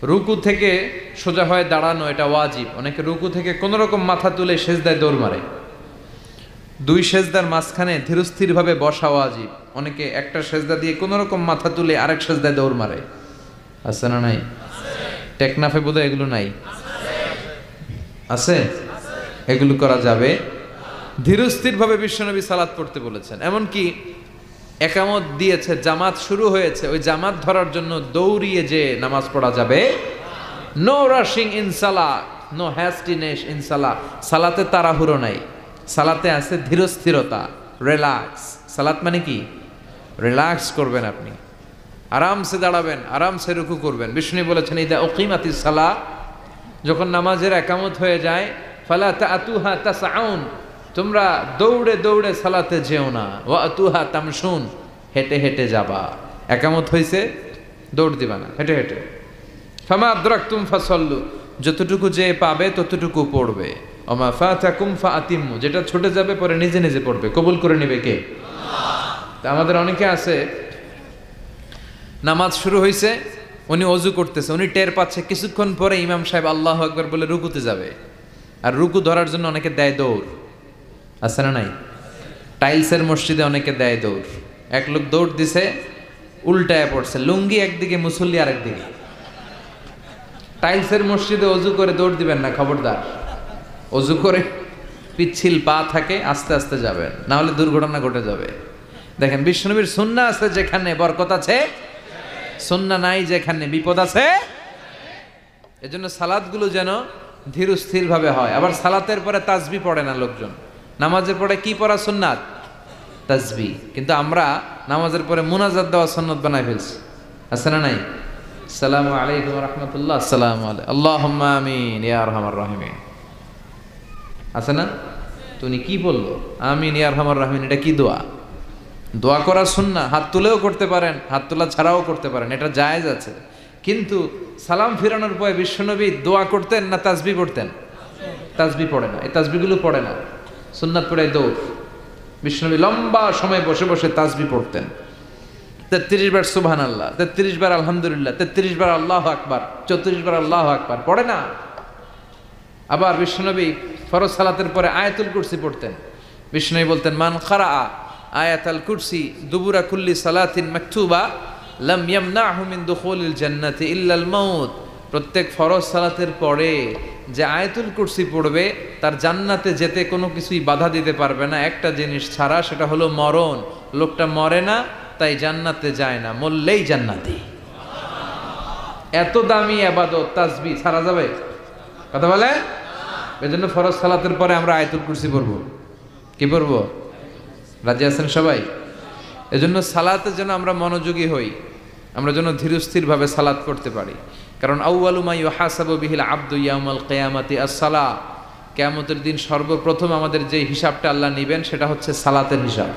A: রুকু থেকে সোজা হয়ে দাঁড়ানো এটা ওয়াজিব। অনেকে রুকু থেকে কোনো রকম মাথা তুলে সেজদায় দৌড় মারে। 2 সেজদার মাঝখানে ধীরস্থিরভাবে বসা ওয়াজিব। অনেকে একটা সেজদা দিয়ে কোনো রকম মাথা তুলে আরেক সেজদায় দৌড় মারে। আছে না নাই? টেকনাফে বোধহয় এগুলো নাই। আছে? এগুলো করা যাবে। ধীরস্থিরভাবে বিশ্বনবী সালাত পড়তে বলেছেন। এমনকি একামত দিয়েছে, জামাত শুরু হয়েছে, ওই জামাত ধরার জন্য দৌড়িয়ে যে নামাজ পড়া যাবে। No rushing in salah, no hastiness in salah. সালাতে তাড়াহুড়ো নাই, সালাতে আছে ধীরস্থিরতা, রিল্যাক্স। সালাত মানে কি? রিল্যাক্স করবেন আপনি, আরামসে দাঁড়াবেন, আরামসে রুকু করবেন। বিষ্ণু বলেছেন, ইদা উকিমাতিস সালাহ, যখন নামাজের একামত হয়ে যায়, ফালা তাআতুহা তাসআউন, তোমরা দৌড়ে দৌড়ে সালাতে যেও না। ওয়া আতুহা তামশুন, হেঁটে হেঁটে যাবা। একামত হয়েছে, দৌড় দিবা না, হেঁটে হেঁটে। ফামা আদরাকতুম ফাসাল্লু, যতটুকু যে পাবে ততটুকু পড়বে। ওমা ফাতাকুম ফাআতিমু, যেটা ছুটে যাবে পরে নিজে নিজে পড়বে। কবুল করে নেবে কে? তা আমাদের অনেকে আছে, নামাজ শুরু হয়েছে, উনি অজু করতেছে, উনি টের পাচ্ছে কিছুক্ষণ পরে ইমাম সাহেব আল্লাহু আকবার বলে রুকুতে যাবে, আর রুকু ধরার জন্য অনেকে দেয় দৌড়। আছে না নাই? টাইলসের মসজিদে অনেকে দেয় দৌড়। এক লোক দৌড় দিছে, উল্টায় পড়ছে, লুঙ্গি একদিকে, মুসল্লি আরেকদিকে। টাইলসের মসজিদে অজু করে দৌড় দিবেন না, খবরদার। অজু করে পিচ্ছিল পা থাকে, আস্তে আস্তে যাবেন, না হলে দুর্ঘটনা ঘটে যাবে। দেখেন, বিশ্বনবীর সুন্নাহ আছে যেখানে বরকত আছে, সুন্নাহ নাই যেখানে বিপদ আছে। এজন্য সালাতগুলো যেন ধীর স্থিরভাবে হয়। আবার সালাতের পরে তাসবিহ পড়ে না লোকজন, নামাজের পরে কি পড়া সুন্নাত? তাসবিহ। কিন্তু আমরা নামাজের পরে মুনাজাত দেওয়া সুন্নাত বানাই ফেলছি, আছে না নাই? আসসালামু আলাইকুম ওয়া রাহমাতুল্লাহ, আসসালামু আলাইকুম, আল্লাহুম্মা আমিন ইয়া আরহামার রাহিমিন, আছে না? তুমি কি বললো আমিন ইয়া আরহামার রাহিমিন, এটা কি দোয়া? দোয়া করা সুন্নাহ, হাত তুলেও করতে পারেন, হাত তোলা ছাড়াও করতে পারেন, এটা জায়েজ আছে। কিন্তু সালাম ফিরানোর পরে বিশ্বনবী দোয়া করতেন না তাসবিহ পড়তেন? তাসবিহ পড়ে না, এই তাসবিহগুলো পড়ে না, সুন্নাত পড়ে দৌড়। বিশ্বনবী লম্বা সময় বসে বসে তাসবিহ পড়তেন, 33 বার সুবহানাল্লাহ, 33 বার আলহামদুলিল্লাহ, 33 বার আল্লাহু আকবার, 34 বার আল্লাহু আকবার, পড়ে না। আবার বিশ্বনবী ফরজ সালাতের পরে আয়াতুল কুরসি পড়তেন। বিশ্বনবী বলতেন, মান ক্বারাআ আয়াতুল কুরসি দুবুরা কুল্লি সালাতিন মাকতুবা লাম ইয়ামনাহু মিন দুখুলিল জান্নাতি ইল্লাল মাউত। প্রত্যেক ফরজ সালাতের পরে যে আয়াতুল কুরসি পড়বে তার জান্নাতে যেতে কোনো কিছুই বাধা দিতে পারবে না, একটা জিনিস ছাড়া, সেটা হলো মরণ। লোকটা মরে না, তাই জান্নাতে যায় না, মরলেই জান্নাতি। এত দামি ইবাদত তাসবিহ ছাড়া যাবে? কথা বলে। এজন্য ফরজ সালাতের পরে আমরা আয়াতুল কুরসি পড়ব। কি পড়ব? রাজি আছেন সবাই? এজন্য সালাতের জন্য আমরা মনোযোগী হই, আমরা যেন ধীরস্থিরভাবে সালাত করতে পারি। কারণ আউয়ালু মা ইউহাসাবু বিহিল আবদু ইয়াউমাল কিয়ামাতি আস-সালাহ। কিয়ামতের দিন সর্বপ্রথম আমাদের যে হিসাবটা আল্লাহ নেবেন সেটা হচ্ছে সালাতের হিসাব।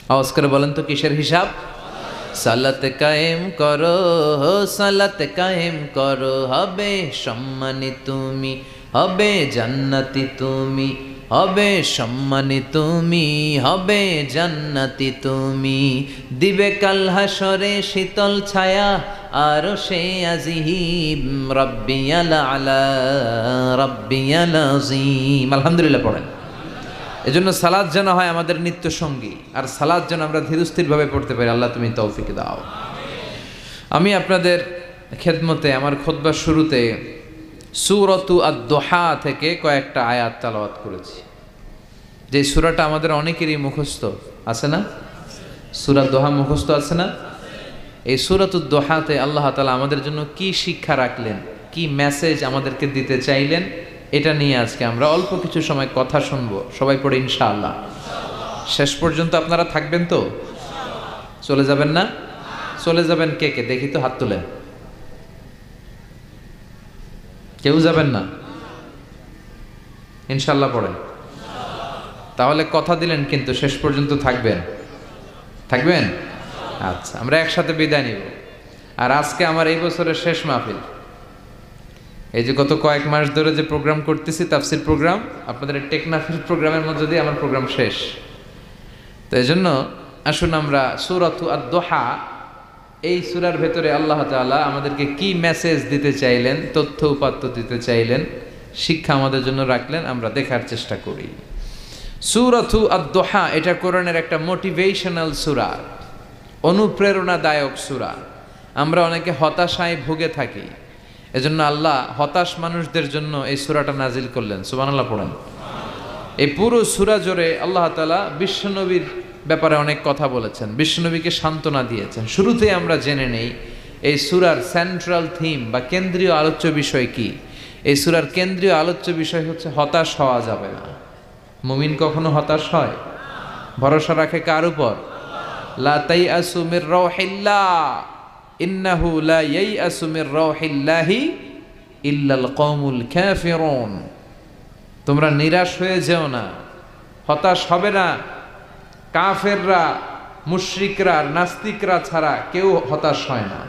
A: আওয়াজ করে বলেন তো কিসের হিসাব? সালাত কায়েম করো, সালাত কায়েম করো, হবে সম্মানী তুমি, হবে জান্নাতি তুমি, হবে সম্মানী তুমি, হবে জান্নাতি তুমি। দিবে কাল হাসরে শীতল ছায়া আরশে আজিম, রাব্বিয়াল আলা রাব্বিয়াল আযীম। আলহামদুলিল্লাহ পড়েন। এজন্য সালাত যেন হয় আমাদের নিত্য সঙ্গী, আর সালাত যেন আমরা ধীরস্থিরভাবে পড়তে পারি। আল্লাহ তুমি তৌফিক দাও। আমি আপনাদের খেদমতে আমার খুতবার শুরুতে সূরাতু আদ-দুহা থেকে কয়েকটা আয়াত তেলাওয়াত করেছি, যে সূরাটা আমাদের অনেকেরই মুখস্থ, আছে না? সূরা দোহা মুখস্থ আছে না? এই সূরাতুদ দুহাতে আল্লাহ তাআলা আমাদের জন্য কি শিক্ষা রাখলেন, কি মেসেজ আমাদেরকে দিতে চাইলেন, এটা নিয়ে আজকে আমরা অল্প কিছু সময় কথা শুনবো। সবাই পড়ে ইনশাআল্লাহ। শেষ পর্যন্ত আপনারা থাকবেন তো? চলে যাবেন না? চলে যাবেন কে কে দেখি তো, হাত তোলেন। কেউ যাবেন না? ইনশাআল্লাহ পড়েন। তাহলে কথা দিলেন কিন্তু শেষ পর্যন্ত থাকবেন? থাকবেন? আচ্ছা, আমরা একসাথে বিদায় নিব। আর আজকে আমার এই বছরের শেষ মাহফিল। এই যে গত কয়েক মাস ধরে যে প্রোগ্রাম করতেছি, তাফসির প্রোগ্রাম, আপনাদের টেকনাফির প্রোগ্রামের মধ্যে দিয়ে আমার প্রোগ্রাম শেষ। তো এই জন্য আসুন আমরা সূরাতু আদ-দুহা, এই সূরার ভেতরে আল্লাহ তাআলা আমাদেরকে কি মেসেজ দিতে চাইলেন, তথ্য উপাত্ত দিতে চাইলেন, শিক্ষা আমাদের জন্য রাখলেন, আমরা দেখার চেষ্টা করি। সূরাতু আদ-দুহা এটা কোরআনের একটা মোটিভেশনাল সূরা, অনুপ্রেরণাদায়ক সূরা। আমরা অনেকে হতাশায় ভুগে থাকি, এজন্য আল্লাহ হতাশ মানুষদের জন্য এই সূরাটা নাজিল করলেন। সুবহানাল্লাহ পড়েন। এই পুরো সূরা জুড়ে আল্লাহ তাআলা বিশ্বনবীর ব্যাপারে অনেক কথা বলেছেন, বিশ্বনবীকে সান্ত্বনা দিয়েছেন। শুরুতেই আমরা জেনে নেই এই সূরার সেন্ট্রাল থিম বা কেন্দ্রীয় আলোচ্য বিষয় কি। এই সূরার কেন্দ্রীয় আলোচ্য বিষয় হচ্ছে হতাশ হওয়া যাবে না। মুমিন কখনো হতাশ হয়? ভরসা রাখে কার উপর? লা তাইআসু মির রাউহিল্লাহ ইন্নাহু লা ইয়াইআসু মির রাউহিল্লাহি ইল্লাল কওমুল কাফিরুন। তোমরা নিরাশ হয়ে যেও না, হতাশ হবে না। কাফেররা, মুশরিকরা, নাস্তিকরা ছাড়া কেউ হতাশ হয় না।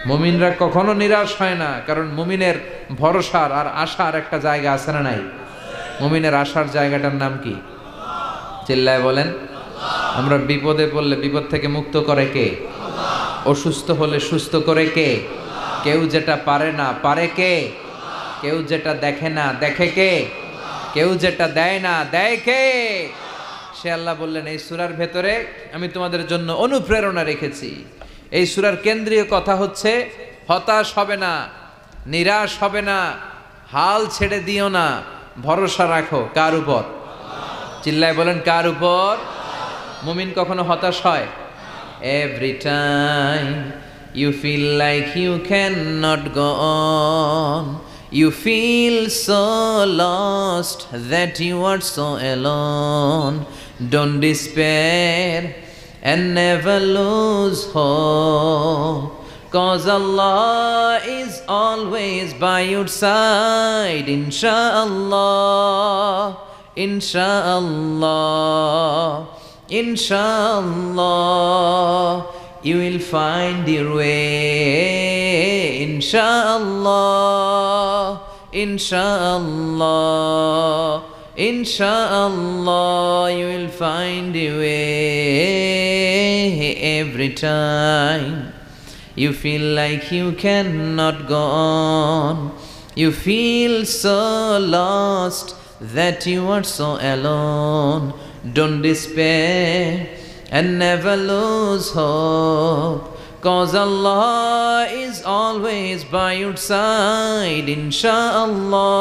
A: মুমিনরা কখনো নিরাশ হয় না, কারণ মুমিনের ভরসার আর আশার একটা জায়গা আছে না নাই? মুমিনের আশার জায়গাটার নাম কি? চিল্লায় বলেন। আমরা বিপদে পড়লে বিপদ থেকে মুক্ত করে কে? অসুস্থ হলে সুস্থ করে কে? কেউ যেটা পারে না পারে কে? কেউ যেটা দেখে না দেখে কে? কেউ যেটা দেয় না দেয় কে? সে আল্লাহ বললেন এই সূরার ভেতরে আমি তোমাদের জন্য অনুপ্রেরণা রেখেছি। এই সূরার কেন্দ্রীয় কথা হচ্ছে হতাশ হবে না, নিরাশ হবে না, হাল ছেড়ে দিও না, ভরসা রাখো কার উপর? চিল্লায় বলেন কার উপর? মুমিন কখনো হতাশ হয়? Every time You feel like you cannot go on. You feel so lost that you are so alone. Don't despair and never lose hope, 'cause Allah is always by your side. Insha'Allah, Insha'Allah, Insha'Allah, you will find your way. Insha'Allah, Insha'Allah, Insha'Allah, you will find your way. Every time you feel like you cannot go on, you feel so lost that you are so alone. Don't despair and never lose hope, 'cause Allah is always by your side. Insha'Allah,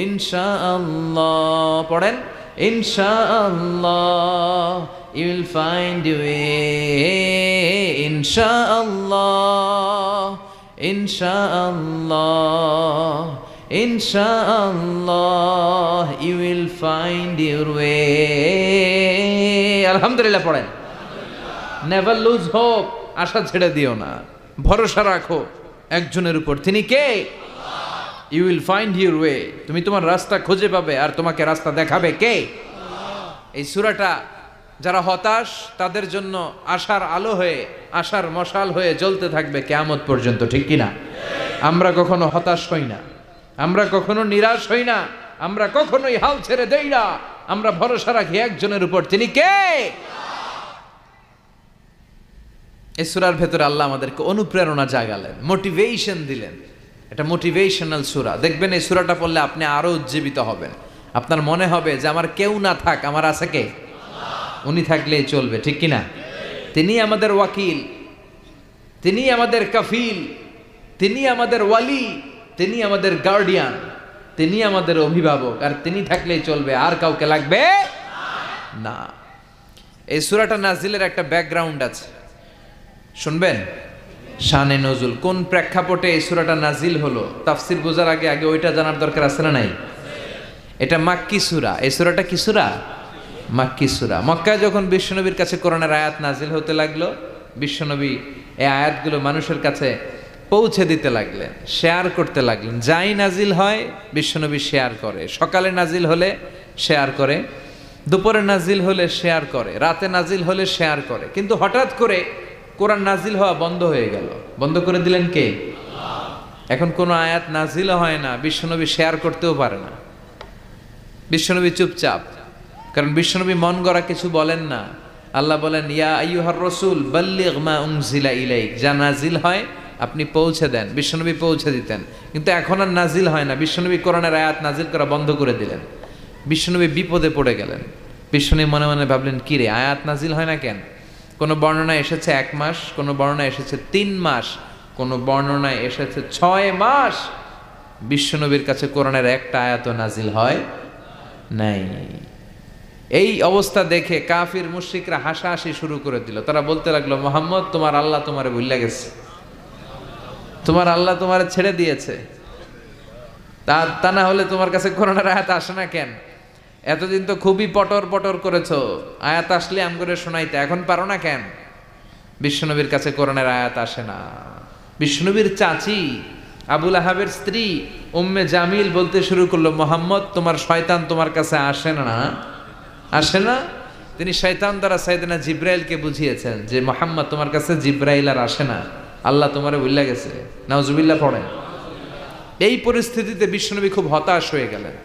A: Insha'Allah, পড়েন, Insha'Allah, you will find your way. Insha'Allah, Insha'Allah, Insha'Allah, you will find your way. আলহামদুলিল্লাহ পড়েন। নেভার লুজ হোপ, আশা ছেড়ে দিও না, ভরসা রাখো একজনের উপর, তিনি কে? You will find your way, তুমি তোমার রাস্তা খুঁজে পাবে, আর তোমাকে রাস্তা দেখাবে কে? এই সূরাটা যারা হতাশ তাদের জন্য আশার আলো হয়ে, আশার মশাল হয়ে জ্বলতে থাকবে কিয়ামত পর্যন্ত, ঠিক কিনা? আমরা কখনো হতাশ হই না, আমরা কখনো নিরাশ হই না, আমরা কখনোই হাল ছেড়ে দেই না, আমরা ভরসা রাখি একজনের উপর, তিনি কে? এই সূরার ভেতরে আল্লাহ আমাদেরকে অনুপ্রেরণা জাগালেন, মোটিভেশন দিলেন। এটা মোটিভেশনাল সূরা। দেখবেন এই সূরাটা পড়লে আপনি আরো উজ্জীবিত হবেন, আপনার মনে হবে যে আমার কেউ না থাক, আমার আছে কে? উনি থাকলেই চলবে, ঠিক কিনা? তিনি আমাদের ওয়াকিল, তিনি আমাদের কাফিল, তিনি আমাদের ওয়ালি, তিনি আমাদের গার্ডিয়ান, তিনি আমাদের অভিভাবক, আর তিনি থাকলেই চলবে, আর কাউকে লাগবে না। এই সূরাটা নাজিলের একটা ব্যাকগ্রাউন্ড আছে, শুনবেন? শানে নজুল, কোন প্রেক্ষাপটে এই সূরাটা নাজিল হলো, তাফসির বোঝার আগে আগে ওইটা জানার দরকার আছে না নাই? এটা মাক্কি সূরা। এই সূরাটা কি সূরা? মাক্কি সূরা। মক্কায় যখন বিশ্বনবীর কাছে কোরআনের আয়াত নাজিল হতে লাগলো, বিশ্বনবী এই আয়াতগুলো মানুষের কাছে পৌঁছে দিতে লাগলেন, শেয়ার করতে লাগলেন। যাই নাজিল হয় বিশ্বনবী শেয়ার করে, সকালে নাজিল হলে শেয়ার করে, দুপুরে নাজিল হলে শেয়ার করে, রাতে নাজিল হলে শেয়ার করে। কিন্তু হঠাৎ করে কোরআন নাজিল হওয়া বন্ধ হয়ে গেল। বন্ধ করে দিলেন কে? এখন কোনো আয়াত নাজিল হয় না, বিশ্বনবী শেয়ার করতেও পারে না, বিশ্বনবী চুপচাপ, কারণ বিশ্বনবী মন গড়া কিছু বলেন না। আল্লাহ বলেন, ইয়া আইয়ুহার রাসূল বাল্লিগ মা উনজিলা ইলাইক, যা নাজিল হয় আপনি পৌঁছে দেন। বিশ্বনবী পৌঁছে দিতেন, কিন্তু এখন আর নাজিল হয় না। বিশ্বনবী কোরআনের আয়াত নাজিল করা বন্ধ করে দিলেন। বিশ্বনবী বিপদে পড়ে গেলেন। বিশ্বনবী মনে মনে ভাবলেন, কি রে, আয়াত নাজিল হয় না কেন? কোনো বর্ণনায় এসেছে 1 মাস, কোনো বর্ণনায় এসেছে 3 মাস, কোনো বর্ণনায় এসেছে 6 মাস বিশ্বনবীর কাছে কোরআনের একটা আয়াতও নাজিল হয় নাই। এই অবস্থা দেখে কাফির মুশরিকরা হাসাহাসি শুরু করে দিল। তারা বলতে লাগলো, মুহাম্মদ, তোমার আল্লাহ তোমারে ভুলে গেছে, তোমার আল্লাহ তোমারে ছেড়ে দিয়েছে। তা না হলে তোমার কাছে কোরআনের আয়াত আসে না কেন? এতদিন তো খুবই পটর পটর করেছো, আয়াত আসলে আম করে শোনাইতে, এখন পারো না কেন? বিশ্বনবীর কাছে কোরআনের আয়াত আসে না। বিশ্বনবীর চাচি আবুল আহাবের স্ত্রী উম্মে জামিল বলতে শুরু করলো, মুহাম্মদ, তোমার শয়তান তোমার কাছে আসে না, আসে না। তিনি শয়তান দ্বারা সাইয়েদনা জিব্রাইলকে বুঝিয়েছেন যে মুহাম্মদ, তোমার কাছে জিব্রাইল আর আসে না, আল্লাহ তোমারে ভুলে গেছে। নাউজুবিল্লাহ পড়েন। এই পরিস্থিতিতে বিশ্বনবী খুব হতাশ হয়ে গেলেন,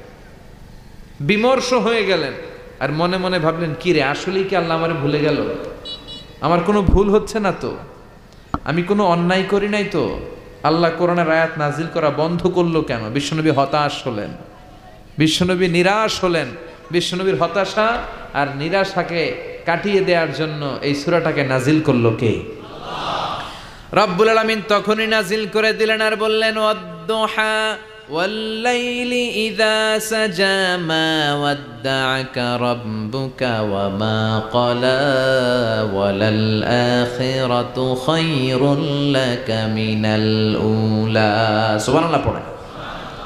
A: বিমর্ষ হয়ে গেলেন, আর মনে মনে ভাবলেন, কি রে, আসলেই কি আল্লাহ আমারে ভুলে গেল? আমার কোনো ভুল হচ্ছে না তো, আমি কোনো অন্যায় করি নাই তো, আল্লাহ কোরআনের আয়াত নাজিল করা বন্ধ করলো কেন? বিশ্বনবী হতাশ হলেন, বিশ্বনবী নিরাশ হলেন। বিশ্বনবীর হতাশা আর নিরাশাকে কাটিয়ে দেওয়ার জন্য এই সূরাটাকে নাজিল করলো কে? রব্বুল আলামিন তখনই নাজিল করে দিলেন আর বললেন, ওয়াদ-দুহা والليل إذا سجى ما ودعك ربك وما قلى وللآخرة خير لك من الأولى سبحان الله পড়ে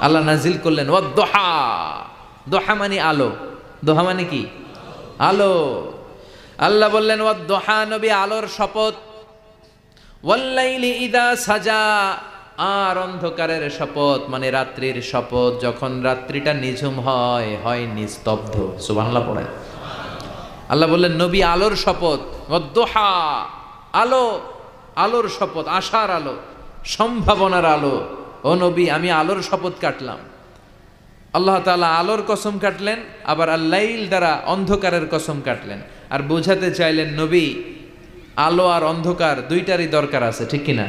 A: আল্লাহ নাজিল করলেন ওয়াদ-দুহা দুহা মানে আলো দুহা মানে কি আলো আল্লাহ বললেন ওয়াদ-দুহা নবী আলোর শপথ ওয়াল-লাইলি ইযা সাজা আর অন্ধকারের শপথ মানে রাত্রির শপথ যখন রাত্রিটা নিঝুম হয় নিস্তব্ধ সুবহানাল্লাহ পড়ে আল্লাহ বললেন নবী আলোর শপথ ওয়াদ-দুহা আলো আলোর শপথ আশার আলো সম্ভাবনার আলো ও নবী আমি আলোর শপথ কাটলাম আল্লাহ তাআলা আলোর কসম কাটলেন আবার আল-লাইল দ্বারা অন্ধকারের কসম কাটলেন আর বোঝাতে চাইলেন নবী আলো আর অন্ধকার দুইটারই দরকার আছে ঠিক কি না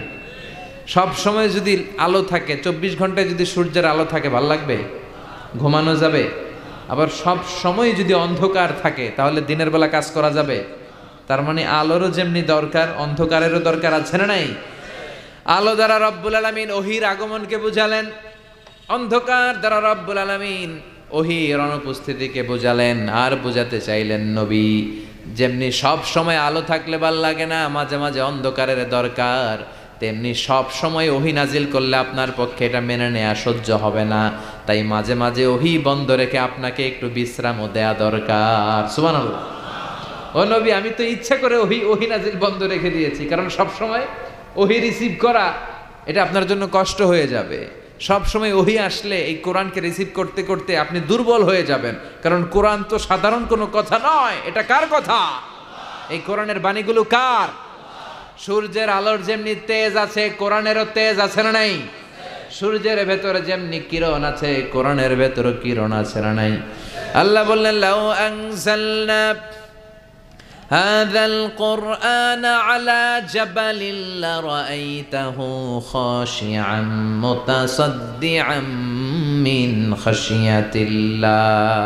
A: সব সময় যদি আলো থাকে 24 ঘন্টায় যদি সূর্যের আলো থাকে ভালো লাগবে ঘুমানো যাবে আবার সব সময় যদি অন্ধকার থাকে তাহলে দিনের বেলা কাজ করা যাবে তার মানে আলোরও যেমনি দরকার অন্ধকারেরও দরকার আছে না নাই আলো দ্বারা রব্বুল আলামিন ওহীর আগমনকে বুঝালেন অন্ধকার দ্বারা রব্বুল আলামিন ওহীর অনুপস্থিতিকে বুঝালেন আর বুঝাতে চাইলেন নবী যেমনি সব সময় আলো থাকলে ভাল লাগে না মাঝে মাঝে অন্ধকারের দরকার তেমনি সব সময় ওহী নাজিল করলে আপনার পক্ষে এটা মেনে নেওয়া সহ্য হবে না তাই মাঝে মাঝে ওহী বন্ধ রেখে আপনাকে একটু বিশ্রামও দেয়া দরকার সুবহানাল্লাহ ও নবী আমি তো ইচ্ছা করে ওহী নাজিল বন্ধ রেখে দিয়েছি কারণ সব সময় ওহী রিসিভ করা এটা আপনার জন্য কষ্ট হয়ে যাবে সব সময় ওহী আসলে এই কোরআনকে রিসিভ করতে করতে আপনি দুর্বল হয়ে যাবেন কারণ কোরআন তো সাধারণ কোনো কথা নয় এটা কার কথা এই কোরআনের বাণীগুলো কার সূর্যের আলোর যেমনি তেজ আছে কোরআনেরও তেজ আছে না নাই সূর্যের ভেতরে যেমনি কিরণ আছে কোরআনের ভেতরে কিরণ আছে না নাই আল্লাহ বললেন লাউ আনজালনা هذا القرآن على جبل لرأيته خاشعا متصدعا من خشية الله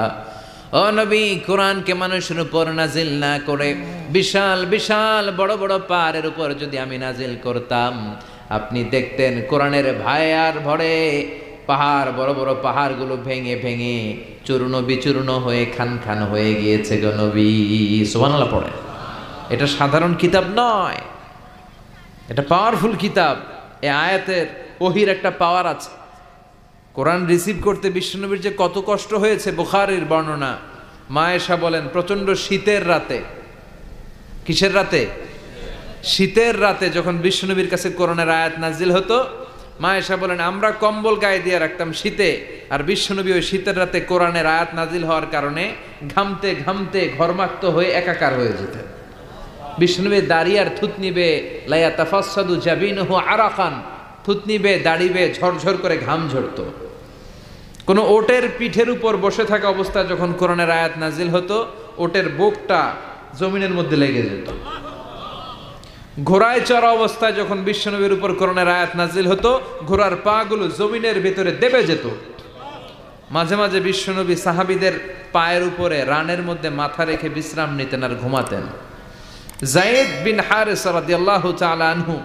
A: ও নবী কোরআনকে মানুষের উপর নাজিল না করে বিশাল বিশাল বড় বড় পাহাড়ের উপর যদি আমি নাজিল করতাম আপনি দেখতেন কোরআনের ভায়ার ভরে পাহাড় বড় বড় পাহাড়গুলো ভেঙে ভেঙে চূর্ণ বিচূর্ণ হয়ে খান খান হয়ে গিয়েছে গো নবী সুবহানাল্লাহ পড়ে এটা সাধারণ কিতাব নয় এটা পাওয়ারফুল কিতাব এই আয়াতের ওহীর একটা পাওয়ার আছে কোরআন রিসিভ করতে বিশ্বনবীর যে কত কষ্ট হয়েছে বুখারীর বর্ণনা মা আয়েশা বলেন প্রচন্ড শীতের রাতে কিসের রাতে শীতের রাতে যখন বিশ্বনবীর কাছে কোরআনের আয়াত নাজিল হতো মা আয়েশা বলেন আমরা কম্বল গায়ে দিয়ে রাখতাম শীতে আর বিশ্বনবী ওই শীতের রাতে কোরআনের আয়াত নাজিল হওয়ার কারণে ঘামতে ঘামতে ঘর্মাক্ত হয়ে একাকার হয়ে যেতেন বিশ্বনবী দাড়ি আর থুতনি বেয়ে লাইয়া তাফাসসাদু জাবিনুহু আরাকান থুতনি বেয়ে দাড়ি বেয়ে ঝরঝর করে ঘাম ঝরতো কোন ওটের পিঠের উপর বসে থাকা অবস্থায় যখন কোরআনের আয়াত নাজিল হতো ওটের বুকটা জমিনের মধ্যে লেগে যেত ঘোড়ায় চড়া অবস্থায় যখন বিশ্বনবীর উপর কোরআনের আয়াত নাজিল হতো ঘোড়ার পা গুলো জমিনের ভিতরে দেবে যেত মাঝে মাঝে বিশ্বনবী সাহাবীদের পায়ের উপরে রানের মধ্যে মাথা রেখে বিশ্রাম নিতেন আর ঘুমাতেন যায়েদ বিন হারিসা রাদিয়াল্লাহু তাআলা আনহু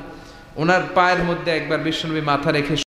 A: ওনার পায়ের মধ্যে একবার বিশ্বনবী মাথা রেখে